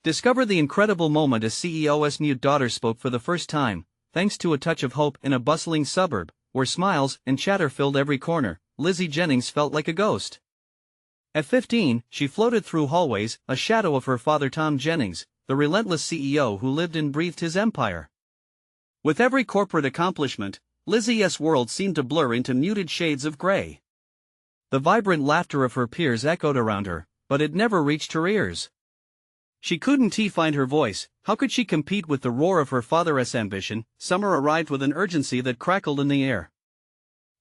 Discover the incredible moment a CEO's new daughter spoke for the first time, thanks to a touch of hope in a bustling suburb, where smiles and chatter filled every corner. Lizzie Jennings felt like a ghost. At 15, she floated through hallways, a shadow of her father Tom Jennings, the relentless CEO who lived and breathed his empire. With every corporate accomplishment, Lizzie's world seemed to blur into muted shades of gray. The vibrant laughter of her peers echoed around her, but it never reached her ears. She couldn't find her voice. How could she compete with the roar of her father's ambition? Summer arrived with an urgency that crackled in the air.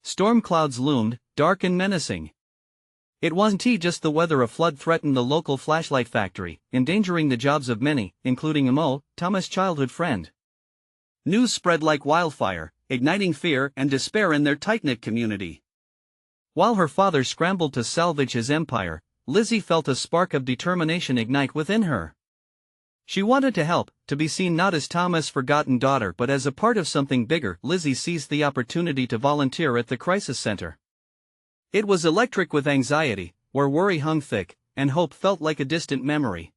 Storm clouds loomed, dark and menacing. It wasn't just the weather. A flood threatened the local flashlight factory, endangering the jobs of many, including Mo, Thomas' childhood friend. News spread like wildfire, igniting fear and despair in their tight-knit community. While her father scrambled to salvage his empire, Lizzie felt a spark of determination ignite within her. She wanted to help, to be seen not as Thomas' forgotten daughter but as a part of something bigger. Lizzie seized the opportunity to volunteer at the crisis center. It was electric with anxiety, where worry hung thick, and hope felt like a distant memory.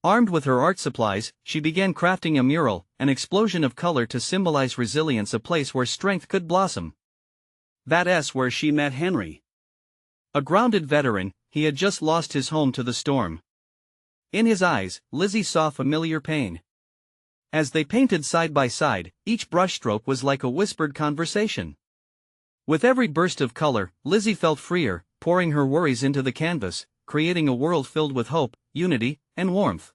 Armed with her art supplies, she began crafting a mural, an explosion of color to symbolize resilience, a place where strength could blossom. That's where she met Henry. A grounded veteran, he had just lost his home to the storm. In his eyes, Lizzie saw familiar pain. As they painted side by side, each brushstroke was like a whispered conversation. With every burst of color, Lizzie felt freer, pouring her worries into the canvas, creating a world filled with hope, unity, and warmth.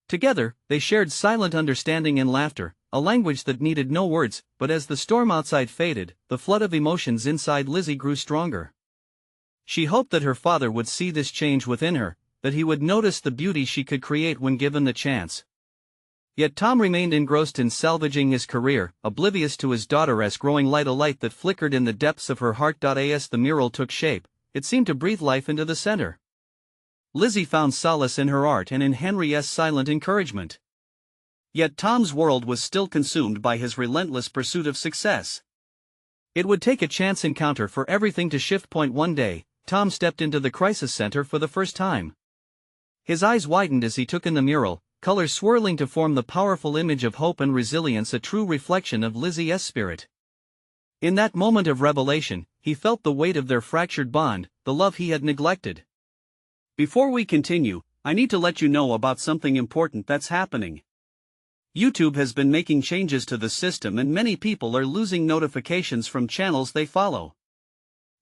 Together, they shared silent understanding and laughter, a language that needed no words. But as the storm outside faded, the flood of emotions inside Lizzie grew stronger. She hoped that her father would see this change within her, that he would notice the beauty she could create when given the chance. Yet Tom remained engrossed in salvaging his career, oblivious to his daughter's growing light, a light that flickered in the depths of her heart. As the mural took shape, it seemed to breathe life into the center. Lizzie found solace in her art and in Henry's silent encouragement. Yet Tom's world was still consumed by his relentless pursuit of success. It would take a chance encounter for everything to shift. One day, Tom stepped into the crisis center for the first time. His eyes widened as he took in the mural, colors swirling to form the powerful image of hope and resilience, a true reflection of Lizzie's spirit. In that moment of revelation, he felt the weight of their fractured bond, the love he had neglected. Before we continue, I need to let you know about something important that's happening. YouTube has been making changes to the system and many people are losing notifications from channels they follow.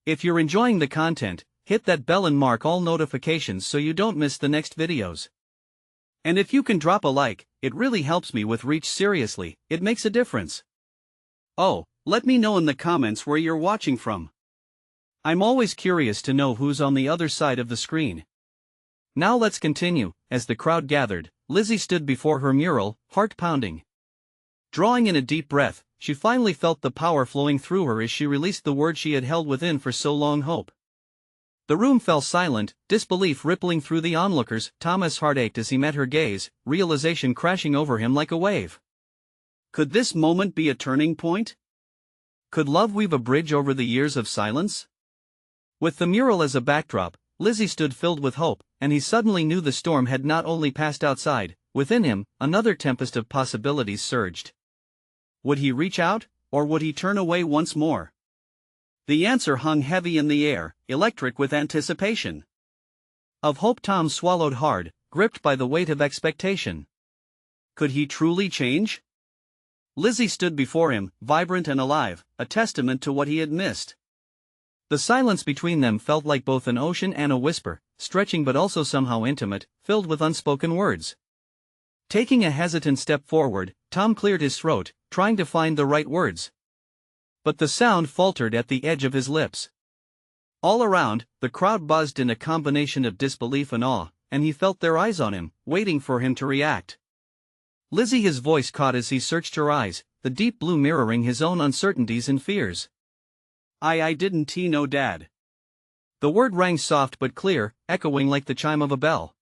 If you're enjoying the content, hit that bell and mark all notifications so you don't miss the next videos. And if you can drop a like, it really helps me with reach. Seriously, it makes a difference. Oh, let me know in the comments where you're watching from. I'm always curious to know who's on the other side of the screen. Now let's continue. As the crowd gathered, Lizzie stood before her mural, heart pounding. Drawing in a deep breath, she finally felt the power flowing through her as she released the words she had held within for so long: hope. The room fell silent, disbelief rippling through the onlookers. Thomas' heart ached as he met her gaze, realization crashing over him like a wave. Could this moment be a turning point? Could love weave a bridge over the years of silence? With the mural as a backdrop, Lizzie stood filled with hope, and he suddenly knew the storm had not only passed outside. Within him, another tempest of possibilities surged. Would he reach out, or would he turn away once more? The answer hung heavy in the air, electric with anticipation. Of hope Tom swallowed hard, gripped by the weight of expectation. Could he truly change? Lizzie stood before him, vibrant and alive, a testament to what he had missed. The silence between them felt like both an ocean and a whisper, stretching but also somehow intimate, filled with unspoken words. Taking a hesitant step forward, Tom cleared his throat, trying to find the right words. But the sound faltered at the edge of his lips. All around, the crowd buzzed in a combination of disbelief and awe, and he felt their eyes on him, waiting for him to react. Lizzie, his voice caught as he searched her eyes, the deep blue mirroring his own uncertainties and fears. I didn't know, Dad. The word rang soft but clear, echoing like the chime of a bell.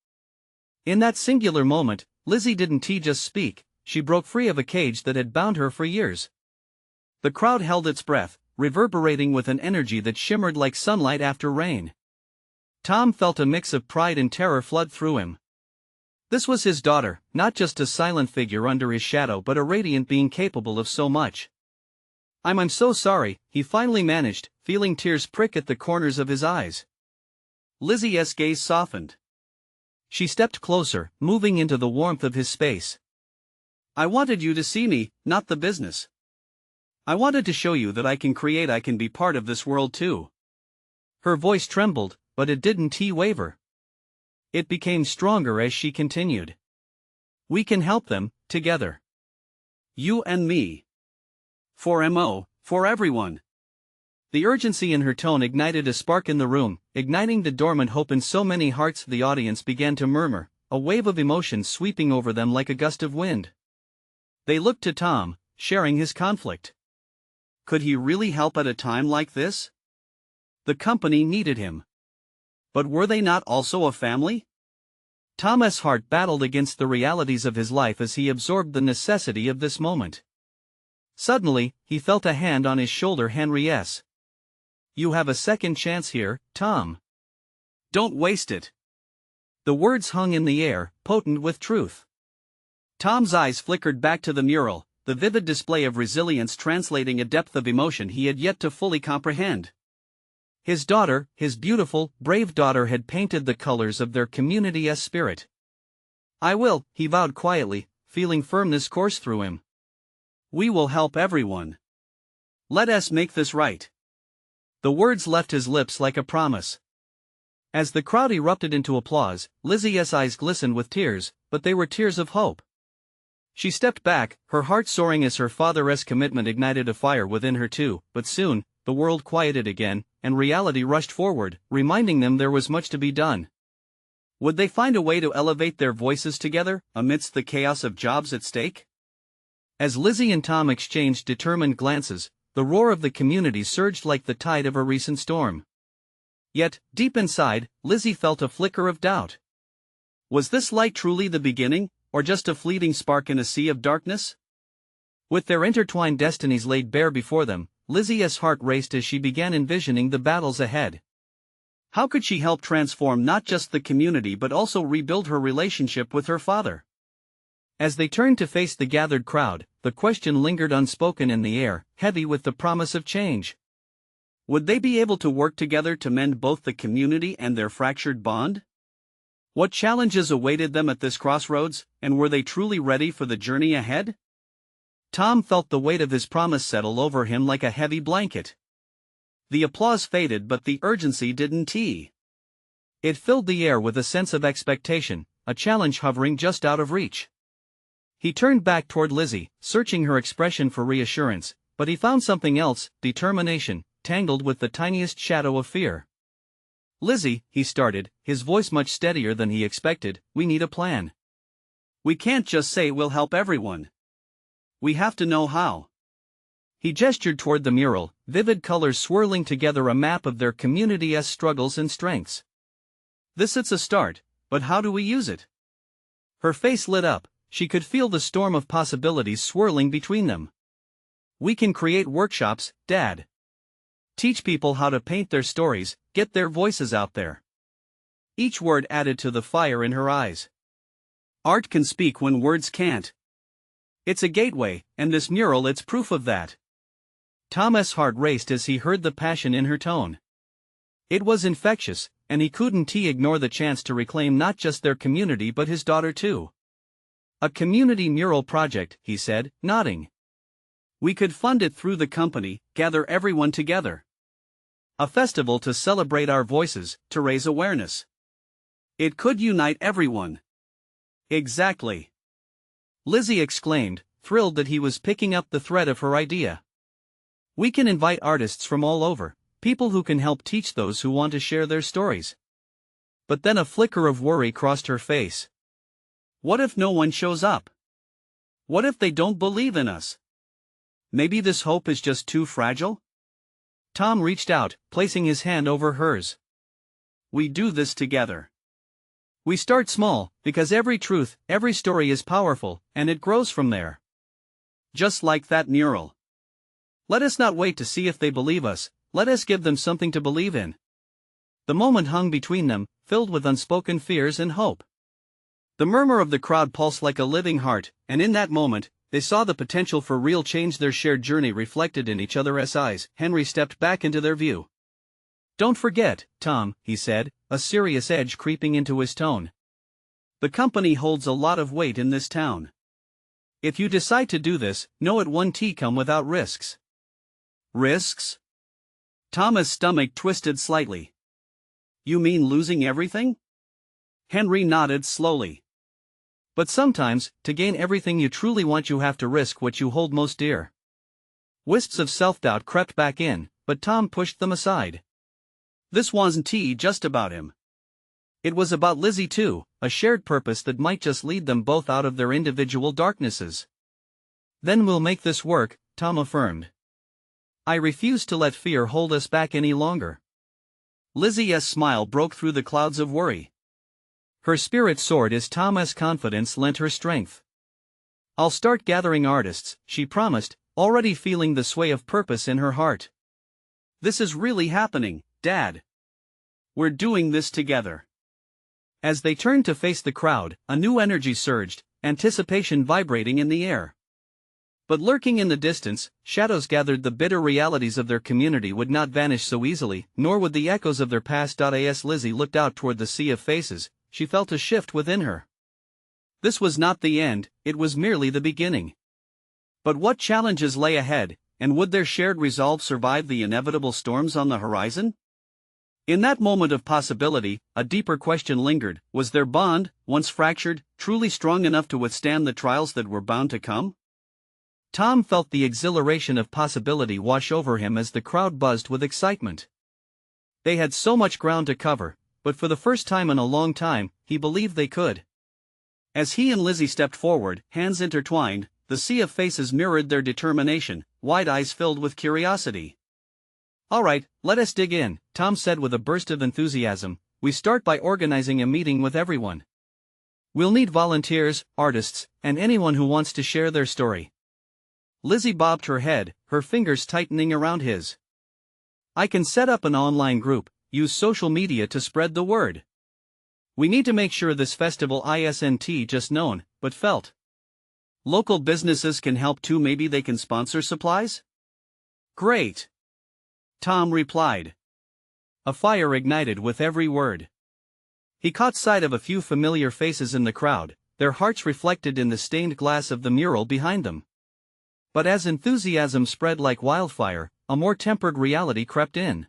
In that singular moment, Lizzie didn't just speak, she broke free of a cage that had bound her for years. The crowd held its breath, reverberating with an energy that shimmered like sunlight after rain. Tom felt a mix of pride and terror flood through him. This was his daughter, not just a silent figure under his shadow but a radiant being capable of so much. I'm so sorry," he finally managed, feeling tears prick at the corners of his eyes. Lizzie's gaze softened. She stepped closer, moving into the warmth of his space. "I wanted you to see me, not the business. I wanted to show you that I can be part of this world too." Her voice trembled, but it didn't waver. It became stronger as she continued. "We can help them, together. You and me. For everyone." The urgency in her tone ignited a spark in the room, igniting the dormant hope in so many hearts. The audience began to murmur, a wave of emotion sweeping over them like a gust of wind. They looked to Tom, sharing his conflict. Could he really help at a time like this? The company needed him. But were they not also a family? Tom's heart battled against the realities of his life as he absorbed the necessity of this moment. Suddenly, he felt a hand on his shoulder. Henry's. "You have a second chance here, Tom. Don't waste it." The words hung in the air, potent with truth. Tom's eyes flickered back to the mural, the vivid display of resilience translating a depth of emotion he had yet to fully comprehend. His daughter, his beautiful, brave daughter, had painted the colors of their community's spirit. "I will," he vowed quietly, feeling firmness course through him. "We will help everyone. Let us make this right." The words left his lips like a promise. As the crowd erupted into applause, Lizzie's eyes glistened with tears, but they were tears of hope. She stepped back, her heart soaring as her father's commitment ignited a fire within her too, but soon, the world quieted again, and reality rushed forward, reminding them there was much to be done. Would they find a way to elevate their voices together, amidst the chaos of jobs at stake? As Lizzie and Tom exchanged determined glances, the roar of the community surged like the tide of a recent storm. Yet, deep inside, Lizzie felt a flicker of doubt. Was this light truly the beginning, or just a fleeting spark in a sea of darkness? With their intertwined destinies laid bare before them, Lizzie's heart raced as she began envisioning the battles ahead. How could she help transform not just the community but also rebuild her relationship with her father? As they turned to face the gathered crowd, the question lingered unspoken in the air, heavy with the promise of change. Would they be able to work together to mend both the community and their fractured bond? What challenges awaited them at this crossroads, and were they truly ready for the journey ahead? Tom felt the weight of his promise settle over him like a heavy blanket. The applause faded, but the urgency didn't. It filled the air with a sense of expectation, a challenge hovering just out of reach. He turned back toward Lizzie, searching her expression for reassurance, but he found something else, determination, tangled with the tiniest shadow of fear. "Lizzie," he started, his voice much steadier than he expected, "we need a plan. We can't just say we'll help everyone. We have to know how." He gestured toward the mural, vivid colors swirling together a map of their community's struggles and strengths. "It's a start, but how do we use it?" Her face lit up. She could feel the storm of possibilities swirling between them. "We can create workshops, Dad. Teach people how to paint their stories, get their voices out there." Each word added to the fire in her eyes. "Art can speak when words can't. It's a gateway, and this mural, it's proof of that." Tom's heart raced as he heard the passion in her tone. It was infectious, and he couldn't ignore the chance to reclaim not just their community but his daughter too. "A community mural project," he said, nodding. "We could fund it through the company, gather everyone together. A festival to celebrate our voices, to raise awareness. It could unite everyone." "Exactly," Lizzie exclaimed, thrilled that he was picking up the thread of her idea. "We can invite artists from all over, people who can help teach those who want to share their stories." But then a flicker of worry crossed her face. What if no one shows up? What if they don't believe in us? Maybe this hope is just too fragile? Tom reached out, placing his hand over hers. "We do this together. We start small, because every truth, every story is powerful, and it grows from there. Just like that mural. Let us not wait to see if they believe us, let us give them something to believe in." The moment hung between them, filled with unspoken fears and hope. The murmur of the crowd pulsed like a living heart, and in that moment, they saw the potential for real change, their shared journey reflected in each other's eyes. Henry stepped back into their view. "Don't forget, Tom," he said, a serious edge creeping into his tone. "The company holds a lot of weight in this town. If you decide to do this, know it won't come without risks." "Risks?" Tom's stomach twisted slightly. "You mean losing everything?" Henry nodded slowly. "But sometimes, to gain everything you truly want, you have to risk what you hold most dear." Wisps of self-doubt crept back in, but Tom pushed them aside. This wasn't just about him. It was about Lizzie too, a shared purpose that might just lead them both out of their individual darknesses. "Then we'll make this work," Tom affirmed. "I refuse to let fear hold us back any longer." Lizzie's smile broke through the clouds of worry. Her spirit soared as Tom's confidence lent her strength. "I'll start gathering artists," she promised, already feeling the sway of purpose in her heart. "This is really happening, Dad. We're doing this together." As they turned to face the crowd, a new energy surged, anticipation vibrating in the air. But lurking in the distance, shadows gathered. The bitter realities of their community would not vanish so easily, nor would the echoes of their past. As Lizzie looked out toward the sea of faces, she felt a shift within her. This was not the end, it was merely the beginning. But what challenges lay ahead, and would their shared resolve survive the inevitable storms on the horizon? In that moment of possibility, a deeper question lingered: was their bond, once fractured, truly strong enough to withstand the trials that were bound to come? Tom felt the exhilaration of possibility wash over him as the crowd buzzed with excitement. They had so much ground to cover, but for the first time in a long time, he believed they could. As he and Lizzie stepped forward, hands intertwined, the sea of faces mirrored their determination, wide eyes filled with curiosity. "All right, let us dig in," Tom said with a burst of enthusiasm. "We start by organizing a meeting with everyone. We'll need volunteers, artists, and anyone who wants to share their story." Lizzie bobbed her head, her fingers tightening around his. "I can set up an online group, use social media to spread the word. We need to make sure this festival isn't just known, but felt. Local businesses can help too, maybe they can sponsor supplies?" "Great," Tom replied. A fire ignited with every word. He caught sight of a few familiar faces in the crowd, their hearts reflected in the stained glass of the mural behind them. But as enthusiasm spread like wildfire, a more tempered reality crept in.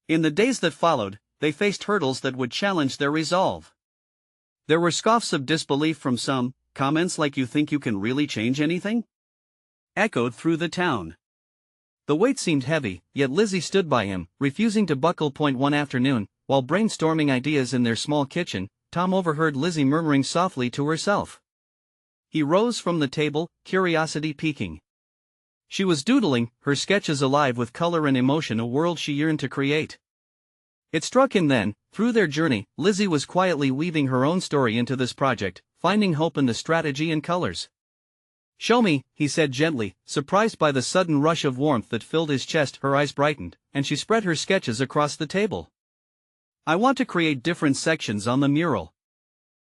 In the days that followed, they faced hurdles that would challenge their resolve. There were scoffs of disbelief from some, comments like "you think you can really change anything?" echoed through the town. The weight seemed heavy, yet Lizzie stood by him, refusing to buckle. One afternoon, while brainstorming ideas in their small kitchen, Tom overheard Lizzie murmuring softly to herself. He rose from the table, curiosity peaking. She was doodling, her sketches alive with color and emotion, a world she yearned to create. It struck him then, through their journey, Lizzie was quietly weaving her own story into this project, finding hope in the strategy and colors. "Show me," he said gently, surprised by the sudden rush of warmth that filled his chest. Her eyes brightened, and she spread her sketches across the table. "I want to create different sections on the mural.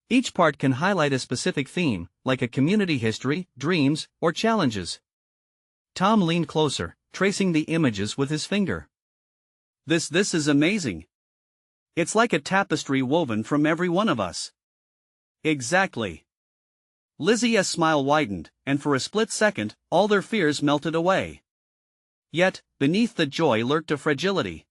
Each part can highlight a specific theme, like a community history, dreams, or challenges." Tom leaned closer, tracing the images with his finger. This is amazing. It's like a tapestry woven from every one of us." "Exactly." Lizzie's smile widened, and for a split second, all their fears melted away. Yet, beneath the joy lurked a fragility.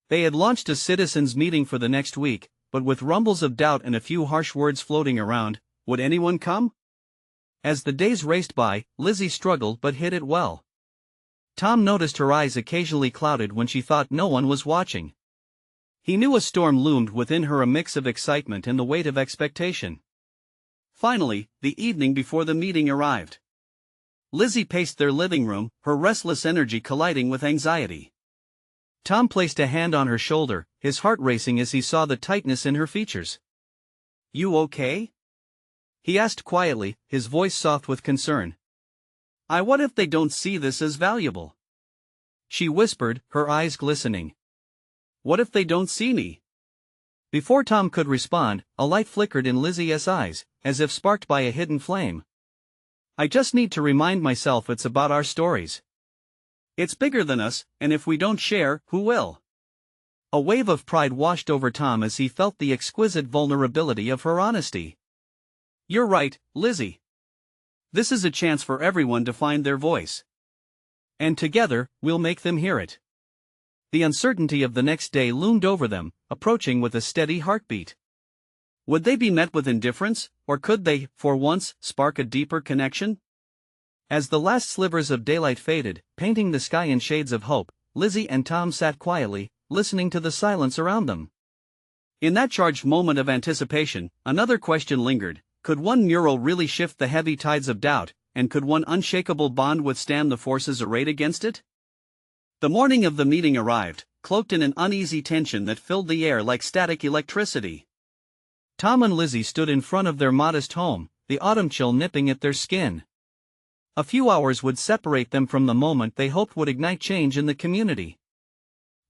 They had launched a citizens' meeting for the next week, but with rumbles of doubt and a few harsh words floating around, would anyone come? As the days raced by, Lizzie struggled but hid it well. Tom noticed her eyes occasionally clouded when she thought no one was watching. He knew a storm loomed within her, a mix of excitement and the weight of expectation. Finally, the evening before the meeting arrived. Lizzie paced their living room, her restless energy colliding with anxiety. Tom placed a hand on her shoulder, his heart racing as he saw the tightness in her features. "You okay?" he asked quietly, his voice soft with concern. What if they don't see this as valuable?" she whispered, her eyes glistening. "What if they don't see me?" Before Tom could respond, a light flickered in Lizzie's eyes, as if sparked by a hidden flame. I just need to remind myself it's about our stories. It's bigger than us, and if we don't share, who will? A wave of pride washed over Tom as he felt the exquisite vulnerability of her honesty. You're right, Lizzie. This is a chance for everyone to find their voice. And together, we'll make them hear it. The uncertainty of the next day loomed over them, approaching with a steady heartbeat. Would they be met with indifference, or could they, for once, spark a deeper connection? As the last slivers of daylight faded, painting the sky in shades of hope, Lizzie and Tom sat quietly, listening to the silence around them. In that charged moment of anticipation, another question lingered. Could one mural really shift the heavy tides of doubt, and could one unshakable bond withstand the forces arrayed against it? The morning of the meeting arrived, cloaked in an uneasy tension that filled the air like static electricity. Tom and Lizzie stood in front of their modest home, the autumn chill nipping at their skin. A few hours would separate them from the moment they hoped would ignite change in the community.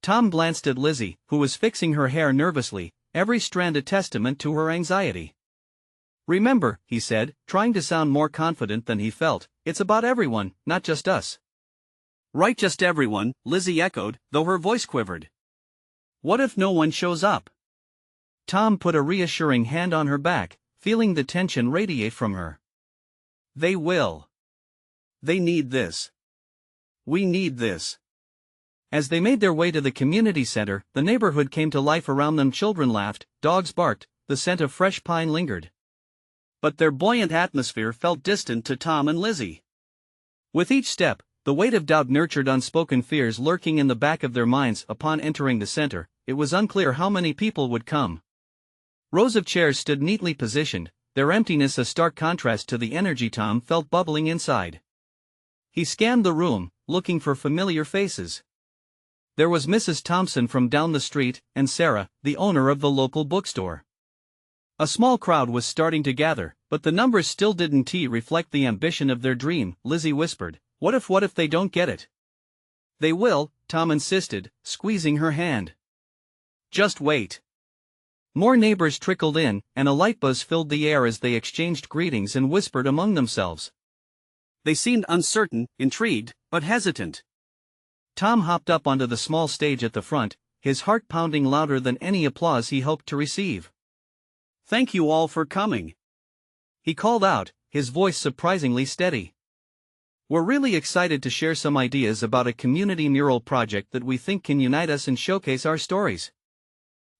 Tom glanced at Lizzie, who was fixing her hair nervously, every strand a testament to her anxiety. Remember, he said, trying to sound more confident than he felt, it's about everyone, not just us. Right, just everyone, Lizzie echoed, though her voice quivered. What if no one shows up? Tom put a reassuring hand on her back, feeling the tension radiate from her. They will. They need this. We need this. As they made their way to the community center, the neighborhood came to life around them. Children laughed, dogs barked, the scent of fresh pine lingered. But their buoyant atmosphere felt distant to Tom and Lizzie. With each step, the weight of doubt nurtured unspoken fears lurking in the back of their minds. Upon entering the center, it was unclear how many people would come. Rows of chairs stood neatly positioned, their emptiness a stark contrast to the energy Tom felt bubbling inside. He scanned the room, looking for familiar faces. There was Mrs. Thompson from down the street, and Sarah, the owner of the local bookstore. A small crowd was starting to gather, but the numbers still didn't reflect the ambition of their dream. Lizzie whispered, what if they don't get it? They will, Tom insisted, squeezing her hand. Just wait. More neighbors trickled in, and a light buzz filled the air as they exchanged greetings and whispered among themselves. They seemed uncertain, intrigued, but hesitant. Tom hopped up onto the small stage at the front, his heart pounding louder than any applause he hoped to receive. Thank you all for coming. He called out, his voice surprisingly steady. We're really excited to share some ideas about a community mural project that we think can unite us and showcase our stories.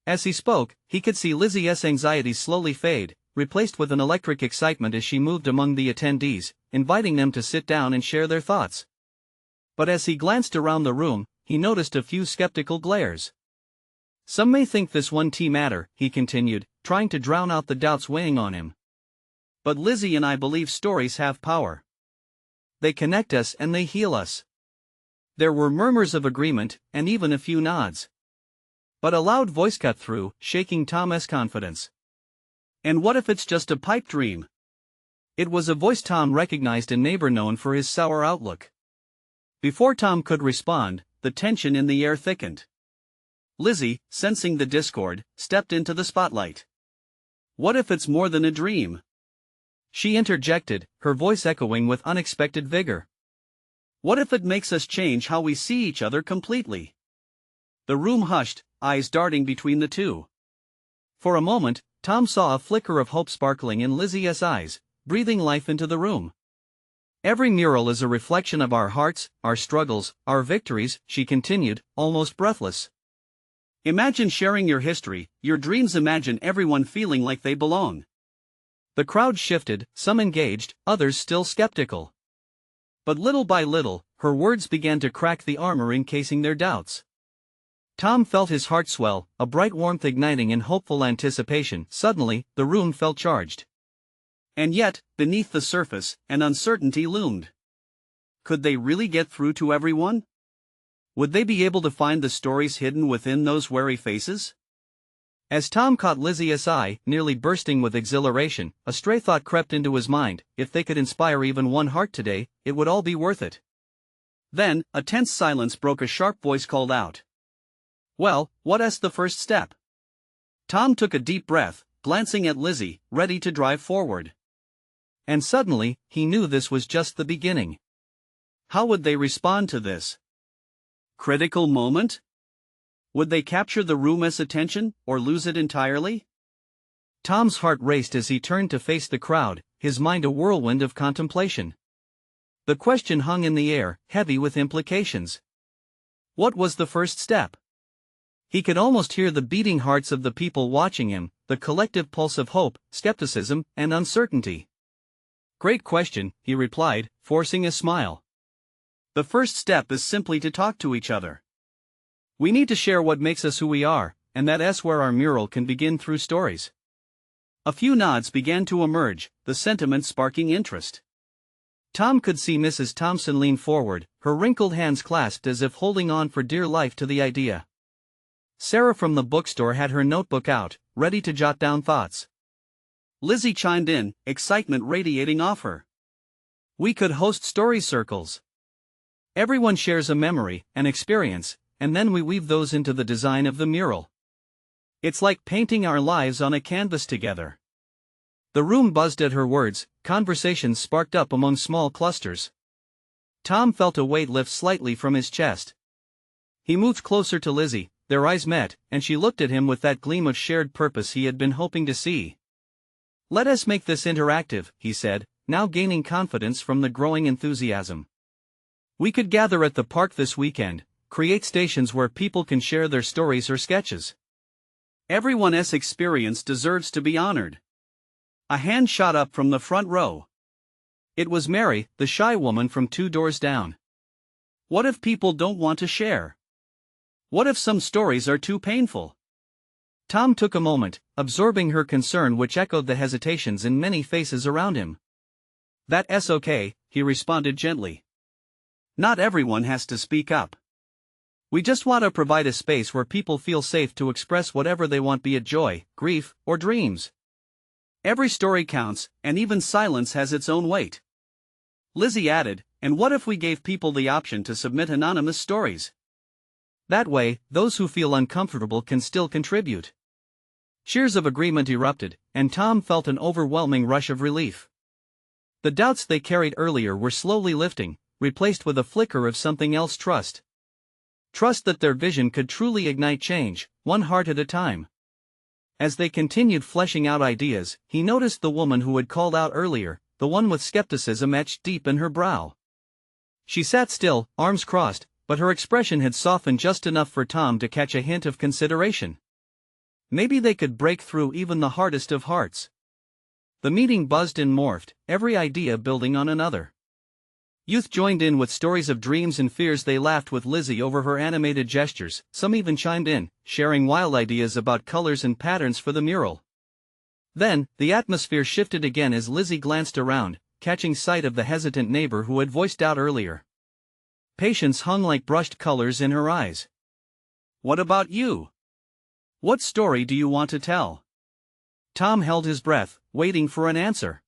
As he spoke, he could see Lizzie's anxieties slowly fade, replaced with an electric excitement as she moved among the attendees, inviting them to sit down and share their thoughts. But as he glanced around the room, he noticed a few skeptical glares. Some may think this won't matter, he continued, trying to drown out the doubts weighing on him. But Lizzie and I believe stories have power. They connect us and they heal us. There were murmurs of agreement, and even a few nods. But a loud voice cut through, shaking Tom's confidence. And what if it's just a pipe dream? It was a voice Tom recognized, a neighbor known for his sour outlook. Before Tom could respond, the tension in the air thickened. Lizzie, sensing the discord, stepped into the spotlight. What if it's more than a dream? She interjected, her voice echoing with unexpected vigor. What if it makes us change how we see each other completely? The room hushed, eyes darting between the two. For a moment, Tom saw a flicker of hope sparkling in Lizzie's eyes, breathing life into the room. Every mural is a reflection of our hearts, our struggles, our victories, she continued, almost breathless. Imagine sharing your history, your dreams. Imagine everyone feeling like they belong. The crowd shifted, some engaged, others still skeptical. But little by little, her words began to crack the armor encasing their doubts. Tom felt his heart swell, a bright warmth igniting in hopeful anticipation. Suddenly, the room felt charged. And yet, beneath the surface, an uncertainty loomed. Could they really get through to everyone? Would they be able to find the stories hidden within those wary faces? As Tom caught Lizzie's eye, nearly bursting with exhilaration, a stray thought crept into his mind: if they could inspire even one heart today, it would all be worth it. Then, a tense silence broke. A sharp voice called out. Well, what's the first step? Tom took a deep breath, glancing at Lizzie, ready to drive forward. And suddenly, he knew this was just the beginning. How would they respond to this critical moment? Would they capture the room's attention, or lose it entirely? Tom's heart raced as he turned to face the crowd, his mind a whirlwind of contemplation. The question hung in the air, heavy with implications. What was the first step? He could almost hear the beating hearts of the people watching him, the collective pulse of hope, skepticism, and uncertainty. Great question, he replied, forcing a smile. The first step is simply to talk to each other. We need to share what makes us who we are, and that's where our mural can begin through stories. A few nods began to emerge, the sentiment sparking interest. Tom could see Mrs. Thompson lean forward, her wrinkled hands clasped as if holding on for dear life to the idea. Sarah from the bookstore had her notebook out, ready to jot down thoughts. Lizzie chimed in, excitement radiating off her. We could host story circles. Everyone shares a memory, an experience, and then we weave those into the design of the mural. It's like painting our lives on a canvas together. The room buzzed at her words, conversations sparked up among small clusters. Tom felt a weight lift slightly from his chest. He moved closer to Lizzie, their eyes met, and she looked at him with that gleam of shared purpose he had been hoping to see. Let us make this interactive, he said, now gaining confidence from the growing enthusiasm. We could gather at the park this weekend, create stations where people can share their stories or sketches. Everyone's experience deserves to be honored. A hand shot up from the front row. It was Mary, the shy woman from 2 doors down. What if people don't want to share? What if some stories are too painful? Tom took a moment, absorbing her concern, which echoed the hesitations in many faces around him. That's okay, he responded gently. Not everyone has to speak up. We just want to provide a space where people feel safe to express whatever they want, be it joy, grief, or dreams. Every story counts, and even silence has its own weight. Lizzie added, and what if we gave people the option to submit anonymous stories? That way, those who feel uncomfortable can still contribute. Cheers of agreement erupted, and Tom felt an overwhelming rush of relief. The doubts they carried earlier were slowly lifting, replaced with a flicker of something else: trust. Trust that their vision could truly ignite change, one heart at a time. As they continued fleshing out ideas, he noticed the woman who had called out earlier, the one with skepticism etched deep in her brow. She sat still, arms crossed, but her expression had softened just enough for Tom to catch a hint of consideration. Maybe they could break through even the hardest of hearts. The meeting buzzed and morphed, every idea building on another. Youth joined in with stories of dreams and fears. They laughed with Lizzie over her animated gestures, some even chimed in, sharing wild ideas about colors and patterns for the mural. Then, the atmosphere shifted again as Lizzie glanced around, catching sight of the hesitant neighbor who had voiced doubt earlier. Patience hung like brushed colors in her eyes. What about you? What story do you want to tell? Tom held his breath, waiting for an answer.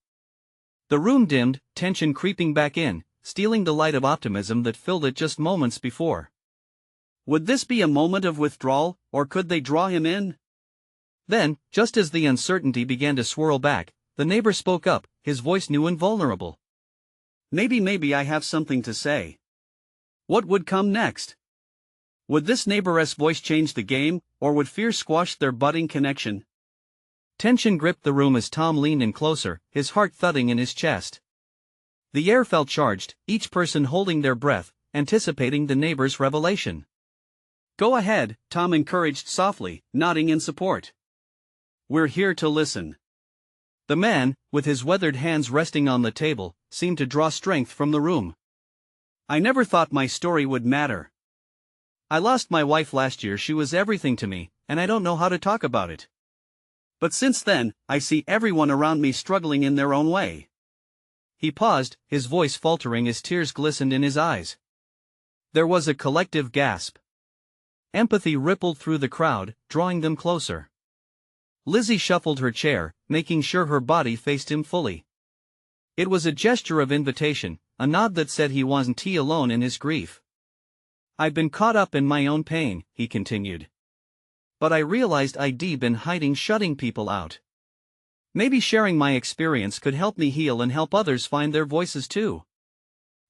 The room dimmed, tension creeping back in, stealing the light of optimism that filled it just moments before. Would this be a moment of withdrawal, or could they draw him in? Then, just as the uncertainty began to swirl back, the neighbor spoke up, his voice new and vulnerable. Maybe I have something to say. What would come next? Would this neighbor's voice change the game, or would fear squash their budding connection? Tension gripped the room as Tom leaned in closer, his heart thudding in his chest. The air felt charged, each person holding their breath, anticipating the neighbor's revelation. Go ahead, Tom encouraged softly, nodding in support. We're here to listen. The man, with his weathered hands resting on the table, seemed to draw strength from the room. I never thought my story would matter. I lost my wife last year. She was everything to me, and I don't know how to talk about it. But since then, I see everyone around me struggling in their own way. He paused, his voice faltering as tears glistened in his eyes. There was a collective gasp. Empathy rippled through the crowd, drawing them closer. Lizzie shuffled her chair, making sure her body faced him fully. It was a gesture of invitation, a nod that said he wasn't alone in his grief. I've been caught up in my own pain, he continued. But I realized I'd been hiding, shutting people out. Maybe sharing my experience could help me heal and help others find their voices too.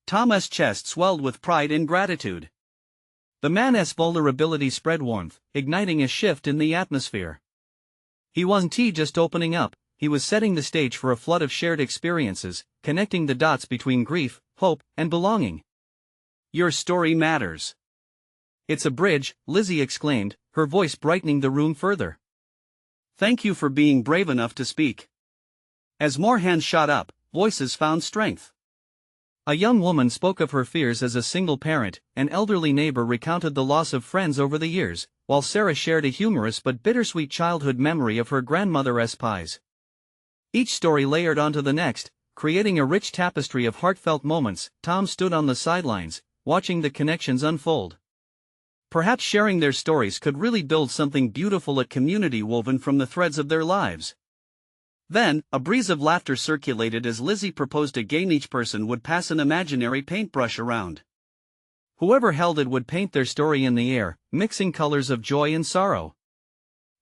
Tom's chest swelled with pride and gratitude. The man's vulnerability spread warmth, igniting a shift in the atmosphere. He wasn't just opening up, he was setting the stage for a flood of shared experiences, connecting the dots between grief, hope, and belonging. Your story matters. It's a bridge, Lizzie exclaimed, her voice brightening the room further. Thank you for being brave enough to speak. As more hands shot up, voices found strength. A young woman spoke of her fears as a single parent, an elderly neighbor recounted the loss of friends over the years, while Sarah shared a humorous but bittersweet childhood memory of her grandmother's pies. Each story layered onto the next, creating a rich tapestry of heartfelt moments. Tom stood on the sidelines, watching the connections unfold. Perhaps sharing their stories could really build something beautiful, a community woven from the threads of their lives. Then, a breeze of laughter circulated as Lizzie proposed a game. Each person would pass an imaginary paintbrush around. Whoever held it would paint their story in the air, mixing colors of joy and sorrow.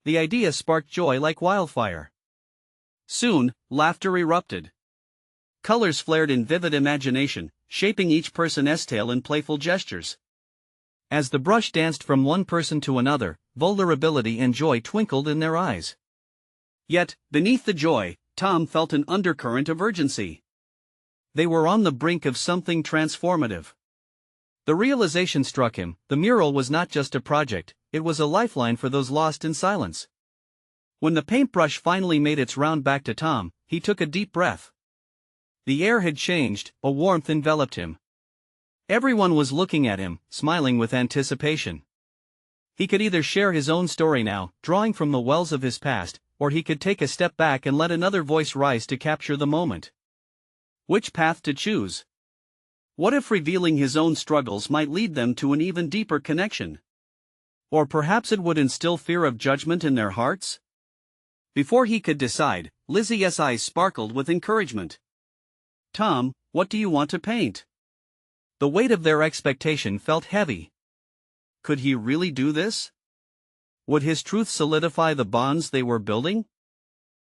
The idea sparked joy like wildfire. Soon, laughter erupted. Colors flared in vivid imagination, shaping each person's tale in playful gestures. As the brush danced from one person to another, vulnerability and joy twinkled in their eyes. Yet, beneath the joy, Tom felt an undercurrent of urgency. They were on the brink of something transformative. The realization struck him: the mural was not just a project, it was a lifeline for those lost in silence. When the paintbrush finally made its round back to Tom, he took a deep breath. The air had changed, a warmth enveloped him. Everyone was looking at him, smiling with anticipation. He could either share his own story now, drawing from the wells of his past, or he could take a step back and let another voice rise to capture the moment. Which path to choose? What if revealing his own struggles might lead them to an even deeper connection? Or perhaps it would instill fear of judgment in their hearts? Before he could decide, Lizzie's eyes sparkled with encouragement. Tom, what do you want to paint? The weight of their expectation felt heavy. Could he really do this? Would his truth solidify the bonds they were building?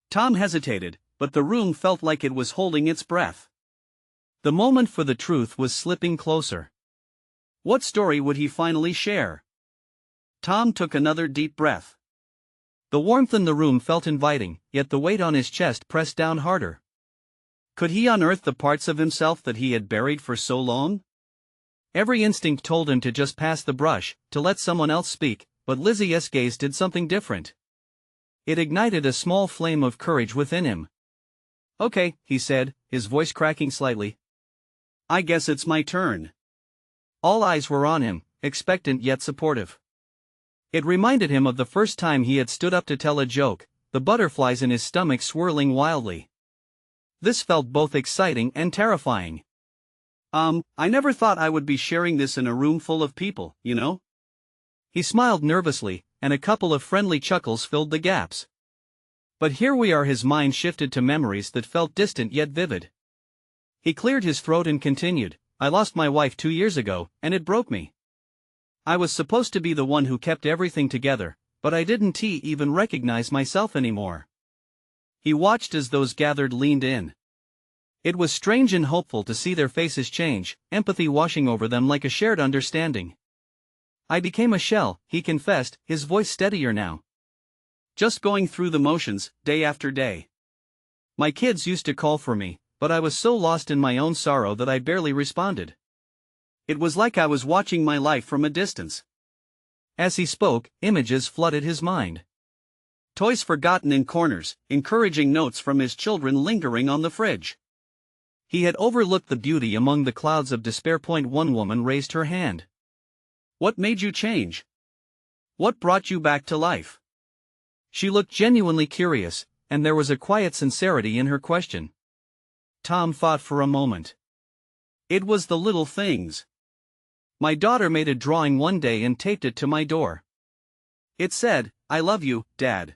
Tom hesitated, but the room felt like it was holding its breath. The moment for the truth was slipping closer. What story would he finally share? Tom took another deep breath. The warmth in the room felt inviting, yet the weight on his chest pressed down harder. Could he unearth the parts of himself that he had buried for so long? Every instinct told him to just pass the brush, to let someone else speak, but Lizzie's gaze did something different. It ignited a small flame of courage within him. Okay, he said, his voice cracking slightly. I guess it's my turn. All eyes were on him, expectant yet supportive. It reminded him of the first time he had stood up to tell a joke, the butterflies in his stomach swirling wildly. This felt both exciting and terrifying. I never thought I would be sharing this in a room full of people, you know? He smiled nervously, and a couple of friendly chuckles filled the gaps. But here we are. His mind shifted to memories that felt distant yet vivid. He cleared his throat and continued, I lost my wife 2 years ago, and it broke me. I was supposed to be the one who kept everything together, but I didn't even recognize myself anymore. He watched as those gathered leaned in. It was strange and hopeful to see their faces change, empathy washing over them like a shared understanding. I became a shell, he confessed, his voice steadier now. Just going through the motions, day after day. My kids used to call for me, but I was so lost in my own sorrow that I barely responded. It was like I was watching my life from a distance. As he spoke, images flooded his mind. Toys forgotten in corners, encouraging notes from his children lingering on the fridge. He had overlooked the beauty among the clouds of despair. One woman raised her hand. What made you change? What brought you back to life? She looked genuinely curious, and there was a quiet sincerity in her question. Tom thought for a moment. It was the little things. My daughter made a drawing one day and taped it to my door. It said, I love you, Dad.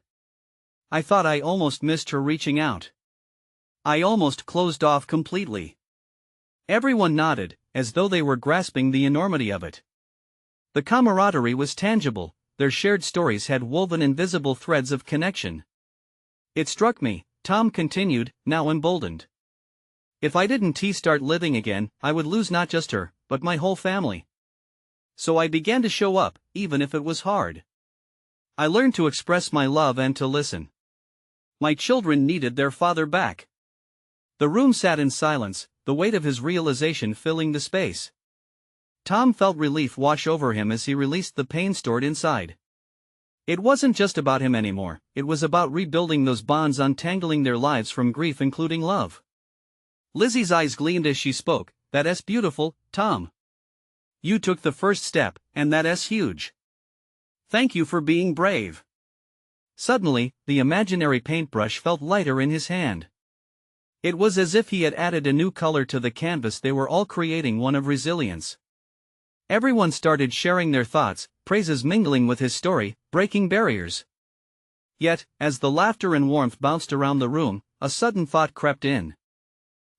I thought I almost missed her reaching out. I almost closed off completely. Everyone nodded, as though they were grasping the enormity of it. The camaraderie was tangible, their shared stories had woven invisible threads of connection. It struck me, Tom continued, now emboldened. If I didn't start living again, I would lose not just her, but my whole family. So I began to show up, even if it was hard. I learned to express my love and to listen. My children needed their father back. The room sat in silence, the weight of his realization filling the space. Tom felt relief wash over him as he released the pain stored inside. It wasn't just about him anymore, it was about rebuilding those bonds, untangling their lives from grief, including love. Lizzie's eyes gleamed as she spoke. That's beautiful, Tom. You took the first step, and that's huge. Thank you for being brave. Suddenly, the imaginary paintbrush felt lighter in his hand. It was as if he had added a new color to the canvas they were all creating, one of resilience. Everyone started sharing their thoughts, praises mingling with his story, breaking barriers. Yet, as the laughter and warmth bounced around the room, a sudden thought crept in.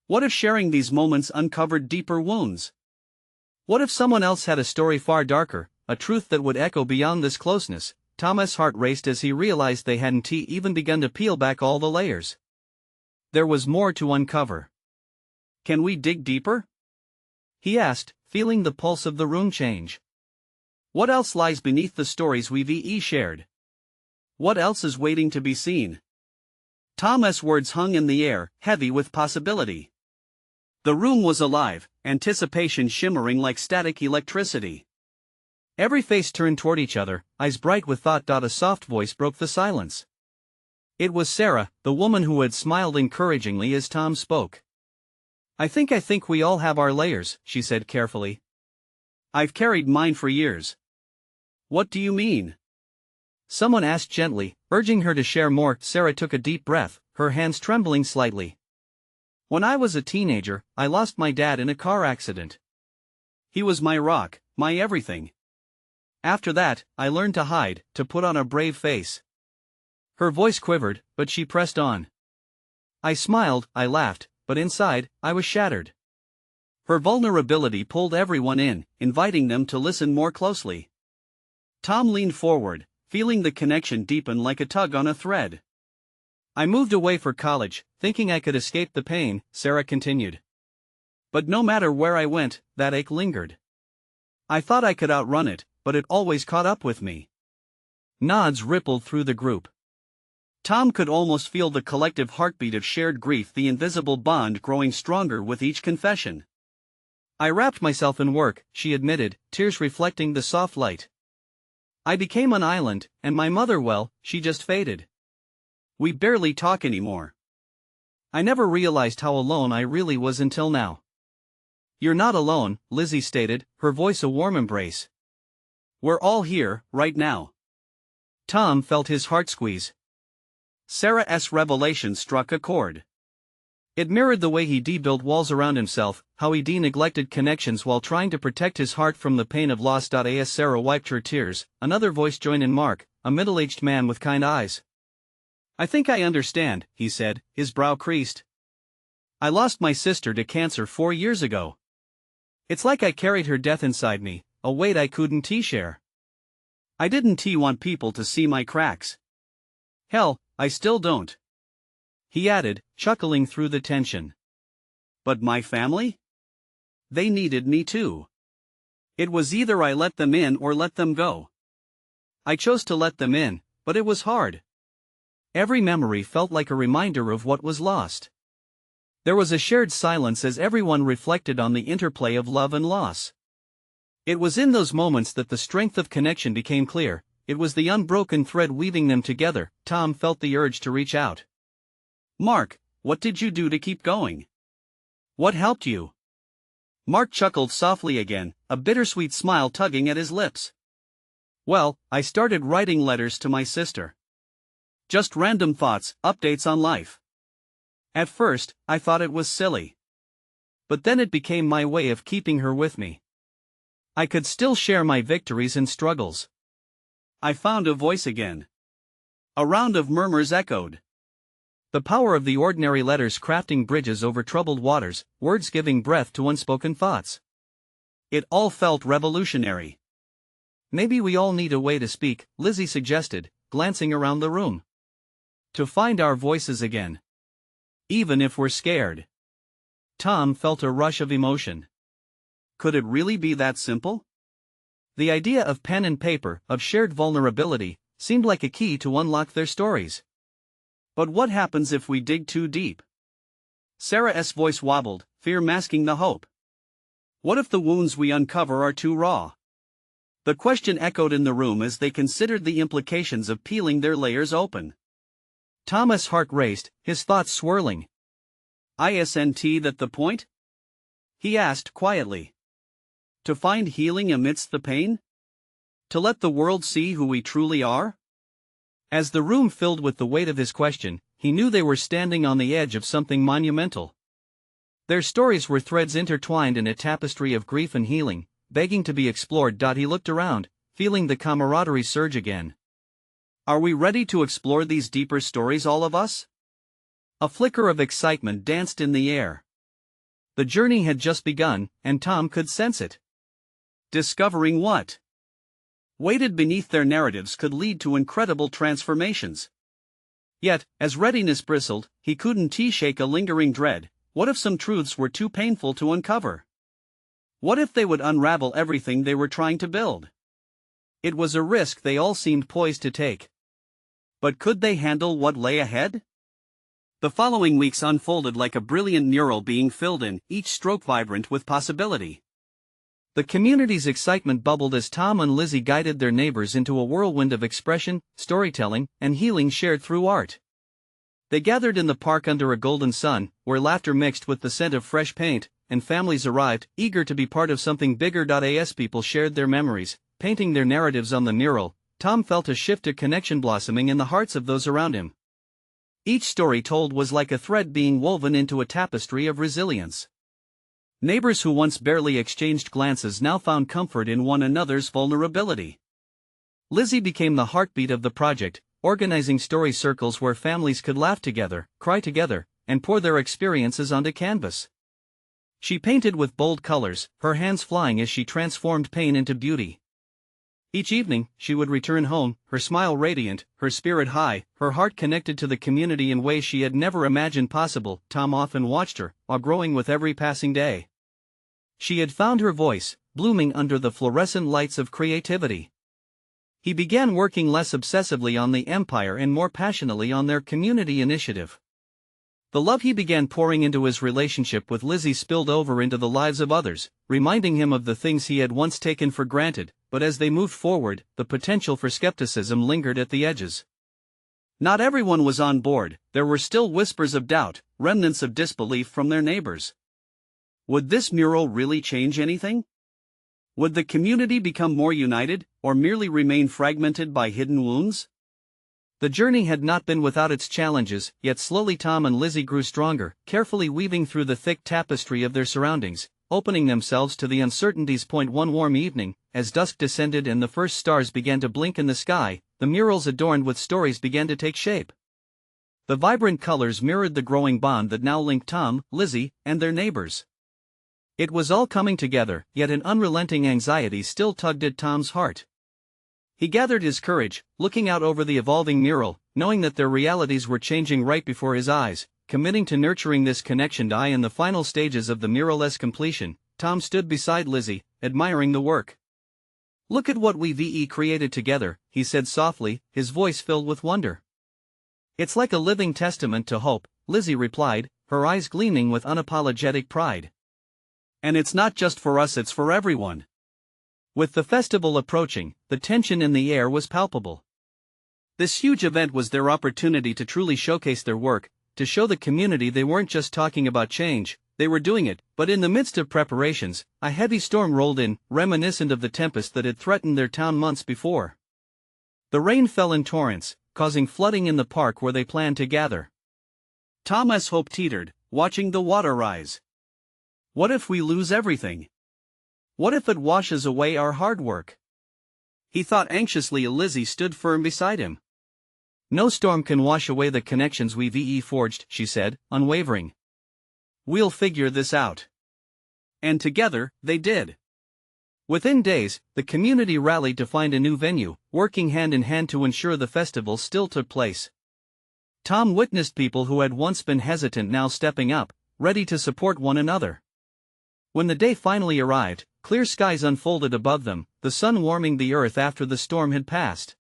What if sharing these moments uncovered deeper wounds? What if someone else had a story far darker, a truth that would echo beyond this closeness? Tom's heart raced as he realized they hadn't even begun to peel back all the layers. There was more to uncover. Can we dig deeper? He asked, feeling the pulse of the room change. What else lies beneath the stories we've shared? What else is waiting to be seen? Tom's words hung in the air, heavy with possibility. The room was alive, anticipation shimmering like static electricity. Every face turned toward each other, eyes bright with thought. A soft voice broke the silence. It was Sarah, the woman who had smiled encouragingly as Tom spoke. I think we all have our layers, she said carefully. I've carried mine for years. What do you mean? Someone asked gently, urging her to share more. Sarah took a deep breath, her hands trembling slightly. When I was a teenager, I lost my dad in a car accident. He was my rock, my everything. After that, I learned to hide, to put on a brave face. Her voice quivered, but she pressed on. I smiled, I laughed, but inside, I was shattered. Her vulnerability pulled everyone in, inviting them to listen more closely. Tom leaned forward, feeling the connection deepen like a tug on a thread. I moved away for college, thinking I could escape the pain, Sarah continued. But no matter where I went, that ache lingered. I thought I could outrun it, but it always caught up with me. Nods rippled through the group. Tom could almost feel the collective heartbeat of shared grief, the invisible bond growing stronger with each confession. I wrapped myself in work, she admitted, tears reflecting the soft light. I became an island, and my mother, well, she just faded. We barely talk anymore. I never realized how alone I really was until now. You're not alone, Lizzie stated, her voice a warm embrace. We're all here, right now. Tom felt his heart squeeze. Sarah's revelation struck a chord. It mirrored the way he built walls around himself, how he neglected connections while trying to protect his heart from the pain of loss. As Sarah wiped her tears, another voice joined in. Mark, a middle-aged man with kind eyes. I think I understand, he said, his brow creased. I lost my sister to cancer 4 years ago. It's like I carried her death inside me, a weight I couldn't share. I didn't want people to see my cracks. Hell, I still don't. He added, chuckling through the tension. But my family? They needed me too. It was either I let them in or let them go. I chose to let them in, but it was hard. Every memory felt like a reminder of what was lost. There was a shared silence as everyone reflected on the interplay of love and loss. It was in those moments that the strength of connection became clear. It was the unbroken thread weaving them together. Tom felt the urge to reach out. Mark, what did you do to keep going? What helped you? Mark chuckled softly again, a bittersweet smile tugging at his lips. Well, I started writing letters to my sister. Just random thoughts, updates on life. At first, I thought it was silly. But then it became my way of keeping her with me. I could still share my victories and struggles. I found a voice again. A round of murmurs echoed. The power of the ordinary letters crafting bridges over troubled waters, words giving breath to unspoken thoughts. It all felt revolutionary. Maybe we all need a way to speak, Lizzie suggested, glancing around the room. To find our voices again. Even if we're scared. Tom felt a rush of emotion. Could it really be that simple? The idea of pen and paper, of shared vulnerability, seemed like a key to unlock their stories. But what happens if we dig too deep? Sarah's voice wobbled, fear masking the hope. What if the wounds we uncover are too raw? The question echoed in the room as they considered the implications of peeling their layers open. Tom's heart raced, his thoughts swirling. Isn't that the point? He asked quietly. To find healing amidst the pain? To let the world see who we truly are? As the room filled with the weight of his question, he knew they were standing on the edge of something monumental. Their stories were threads intertwined in a tapestry of grief and healing, begging to be explored. He looked around, feeling the camaraderie surge again. Are we ready to explore these deeper stories, all of us? A flicker of excitement danced in the air. The journey had just begun, and Tom could sense it. Discovering what waited beneath their narratives could lead to incredible transformations. Yet, as readiness bristled, he couldn't shake a lingering dread. What if some truths were too painful to uncover? What if they would unravel everything they were trying to build? It was a risk they all seemed poised to take. But could they handle what lay ahead? The following weeks unfolded like a brilliant mural being filled in, each stroke vibrant with possibility. The community's excitement bubbled as Tom and Lizzie guided their neighbors into a whirlwind of expression, storytelling, and healing shared through art. They gathered in the park under a golden sun, where laughter mixed with the scent of fresh paint, and families arrived, eager to be part of something bigger. As people shared their memories, painting their narratives on the mural, Tom felt a shift of connection blossoming in the hearts of those around him. Each story told was like a thread being woven into a tapestry of resilience. Neighbors who once barely exchanged glances now found comfort in one another's vulnerability. Lizzie became the heartbeat of the project, organizing story circles where families could laugh together, cry together, and pour their experiences onto canvas. She painted with bold colors, her hands flying as she transformed pain into beauty. Each evening, she would return home, her smile radiant, her spirit high, her heart connected to the community in ways she had never imagined possible. Tom often watched her, while growing with every passing day. She had found her voice, blooming under the fluorescent lights of creativity. He began working less obsessively on the empire and more passionately on their community initiative. The love he began pouring into his relationship with Lizzie spilled over into the lives of others, reminding him of the things he had once taken for granted, but as they moved forward, the potential for skepticism lingered at the edges. Not everyone was on board, there were still whispers of doubt, remnants of disbelief from their neighbors. Would this mural really change anything? Would the community become more united, or merely remain fragmented by hidden wounds? The journey had not been without its challenges, yet slowly Tom and Lizzie grew stronger, carefully weaving through the thick tapestry of their surroundings, opening themselves to the uncertainties. One warm evening, as dusk descended and the first stars began to blink in the sky, the murals adorned with stories began to take shape. The vibrant colors mirrored the growing bond that now linked Tom, Lizzie, and their neighbors. It was all coming together, yet an unrelenting anxiety still tugged at Tom's heart. He gathered his courage, looking out over the evolving mural, knowing that their realities were changing right before his eyes, committing to nurturing this connection. In the final stages of the mural's completion, Tom stood beside Lizzie, admiring the work. "Look at what we've created together," he said softly, his voice filled with wonder. "It's like a living testament to hope," Lizzie replied, her eyes gleaming with unapologetic pride. "And it's not just for us, it's for everyone." With the festival approaching, the tension in the air was palpable. This huge event was their opportunity to truly showcase their work, to show the community they weren't just talking about change, they were doing it. But in the midst of preparations, a heavy storm rolled in, reminiscent of the tempest that had threatened their town months before. The rain fell in torrents, causing flooding in the park where they planned to gather. Tom's hope teetered, watching the water rise. What if we lose everything? What if it washes away our hard work? He thought anxiously. Lizzie stood firm beside him. "No storm can wash away the connections we've forged," she said, unwavering. "We'll figure this out." And together, they did. Within days, the community rallied to find a new venue, working hand in hand to ensure the festival still took place. Tom witnessed people who had once been hesitant now stepping up, ready to support one another. When the day finally arrived, clear skies unfolded above them, the sun warming the earth after the storm had passed.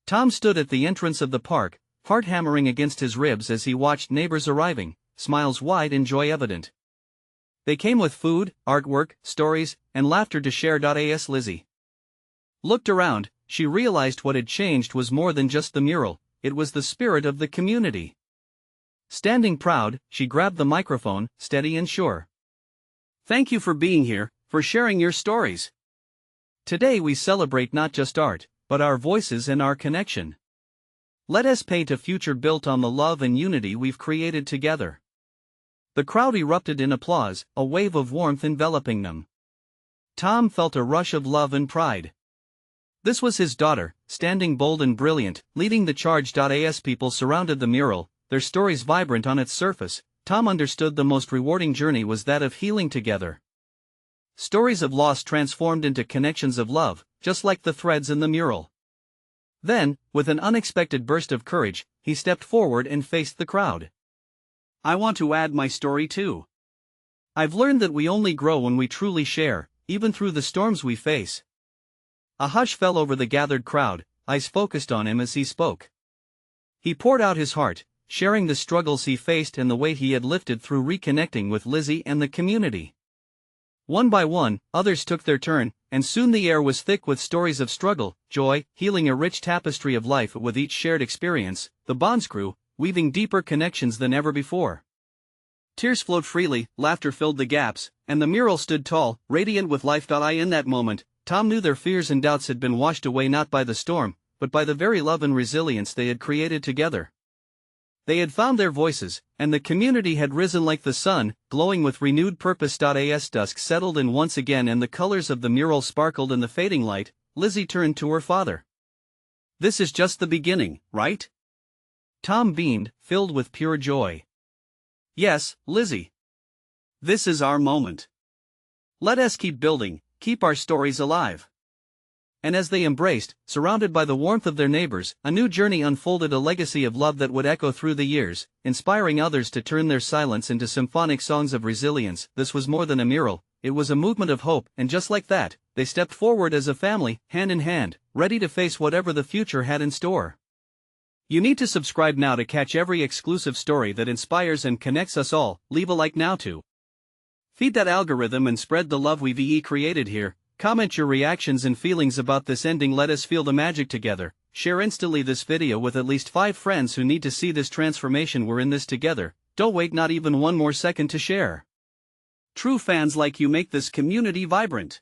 Tom stood at the entrance of the park, heart hammering against his ribs as he watched neighbors arriving, smiles wide and joy evident. They came with food, artwork, stories, and laughter to share. As Lizzie looked around, she realized what had changed was more than just the mural, it was the spirit of the community. Standing proud, she grabbed the microphone, steady and sure. "Thank you for being here, for sharing your stories. Today we celebrate not just art, but our voices and our connection. Let us paint a future built on the love and unity we've created together." The crowd erupted in applause, a wave of warmth enveloping them. Tom felt a rush of love and pride. This was his daughter, standing bold and brilliant, leading the charge. As people surrounded the mural, their stories vibrant on its surface, Tom understood the most rewarding journey was that of healing together. Stories of loss transformed into connections of love, just like the threads in the mural. Then, with an unexpected burst of courage, he stepped forward and faced the crowd. "I want to add my story too. I've learned that we only grow when we truly share, even through the storms we face." A hush fell over the gathered crowd, eyes focused on him as he spoke. He poured out his heart, sharing the struggles he faced and the weight he had lifted through reconnecting with Lizzie and the community. One by one, others took their turn, and soon the air was thick with stories of struggle, joy, healing, a rich tapestry of life. With each shared experience, the bonds grew, weaving deeper connections than ever before. Tears flowed freely, laughter filled the gaps, and the mural stood tall, radiant with life. In that moment, Tom knew their fears and doubts had been washed away not by the storm, but by the very love and resilience they had created together. They had found their voices, and the community had risen like the sun, glowing with renewed purpose. As dusk settled in once again and the colors of the mural sparkled in the fading light, Lizzie turned to her father. "This is just the beginning, right?" Tom beamed, filled with pure joy. "Yes, Lizzie. This is our moment. Let us keep building, keep our stories alive." And as they embraced, surrounded by the warmth of their neighbors, a new journey unfolded, a legacy of love that would echo through the years, inspiring others to turn their silence into symphonic songs of resilience. This was more than a mural, it was a movement of hope, and just like that, they stepped forward as a family, hand in hand, ready to face whatever the future had in store. You need to subscribe now to catch every exclusive story that inspires and connects us all. Leave a like now to feed that algorithm and spread the love we've created here. Comment your reactions and feelings about this ending. Let us feel the magic together. Share instantly this video with at least 5 friends who need to see this transformation. We're in this together. Don't wait not even one more second to share. True fans like you make this community vibrant.